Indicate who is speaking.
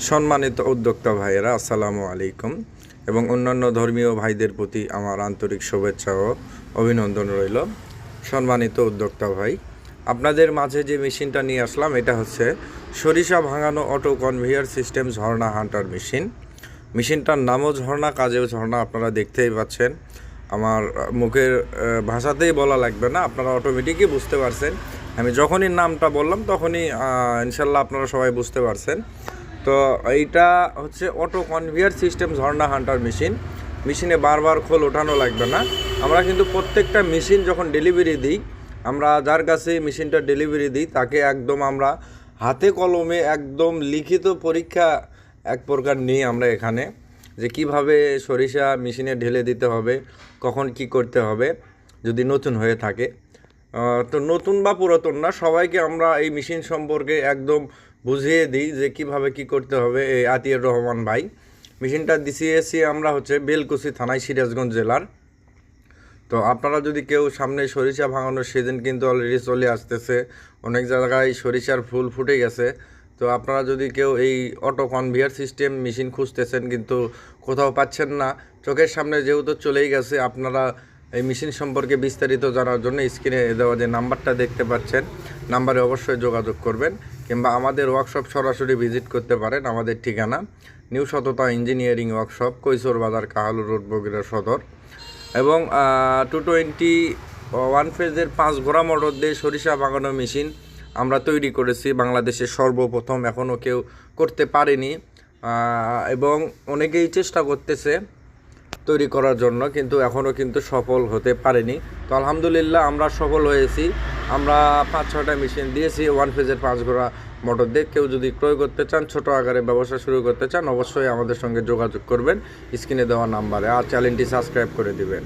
Speaker 1: সম্মানিত উদ্যোক্তা ভাইয়েরা, আসসালামু আলাইকুম এবং অন্যান্য ধর্মীয় ভাইদের প্রতি আমার আন্তরিক শুভেচ্ছা ও অভিনন্দন রইল। সম্মানিত উদ্যোক্তা ভাই, আপনাদের মাঝে যে মেশিনটা নিয়ে আসলাম এটা হচ্ছে সরিষা ভাঙানো অটো কনভেয়ার সিস্টেম ঝর্ণা হান্টার মেশিন। মেশিনটার নামও ঝর্ণা, কাজেও ঝর্ণা, আপনারা দেখতেই পাচ্ছেন। আমার মুখের ভাষাতেই বলা লাগবে না, আপনারা অটোমেটিকই বুঝতে পারছেন। আমি যখনই নামটা বললাম তখনই ইনশাল্লাহ আপনারা সবাই বুঝতে পারছেন। তো এইটা হচ্ছে অটো কনভেয়ার সিস্টেম ঝর্ণা হান্টার মেশিনে বারবার খোল ওঠানো লাগবে না। আমরা কিন্তু প্রত্যেকটা মেশিন যখন ডেলিভারি দিই, আমরা যার কাছে মেশিনটা ডেলিভারি দিই তাকে একদম আমরা হাতে কলমে একদম লিখিত পরীক্ষা এক প্রকার নিই আমরা এখানে, যে কিভাবে সরিষা মেশিনে ঢেলে দিতে হবে, কখন কি করতে হবে যদি নতুন হয়ে থাকে। তো নতুন বা পুরাতন না, সবাইকে আমরা এই মেশিন সম্পর্কে একদম বুঝিয়ে দিই যে কিভাবে কি করতে হবে। এই আতিয়ার রহমান ভাই মেশিনটা দিয়েছি আমরা হচ্ছে বেলকুচি থানায়, সিরাজগঞ্জ জেলার। তো আপনারা যদি কেউ সামনে সরিষা ভাঙানোর সিজন কিন্তু অলরেডি চলে আসতেছে, অনেক জায়গায় সরিষার ফুল ফুটে গেছে। তো আপনারা যদি কেউ এই অটো কনভেয়ার সিস্টেম মেশিন খুঁজতেছেন কিন্তু কোথাও পাচ্ছেন না, চোখের সামনে যেহেতু চলেই গেছে, আপনারা এই মেশিন সম্পর্কে বিস্তারিত জানার জন্য স্ক্রিনে দেওয়া যে নাম্বারটা দেখতে পাচ্ছেন, নাম্বারে অবশ্যই যোগাযোগ করবেন, কিংবা আমাদের ওয়ার্কশপ সরাসরি ভিজিট করতে পারেন। আমাদের ঠিকানা নিউ সততা ইঞ্জিনিয়ারিং ওয়ার্কশপ, কৈশোর বাজার, কাহালু রোড, বগুড়া সদর। এবং 221 ফেজের 5 ঘোড়া মোটর দিয়ে সরিষা ভাঙানো মেশিন আমরা তৈরি করেছি, বাংলাদেশে সর্বপ্রথম, এখনও কেউ করতে পারেনি এবং অনেকেই চেষ্টা করতেছে তৈরি করার জন্য, কিন্তু এখনও কিন্তু সফল হতে পারেনি। তো আলহামদুলিল্লাহ আমরা সফল হয়েছি। আমরা 5-6টা মেশিন দিয়েছি 1 ফেজের 5 ঘোড়া মোটর দিয়ে। কেউ যদি ক্রয় করতে চান, ছোটো আকারে ব্যবসা শুরু করতে চান, অবশ্যই আমাদের সঙ্গে যোগাযোগ করবেন স্ক্রিনে দেওয়া নাম্বারে, আর চ্যানেলটি সাবস্ক্রাইব করে দিবেন।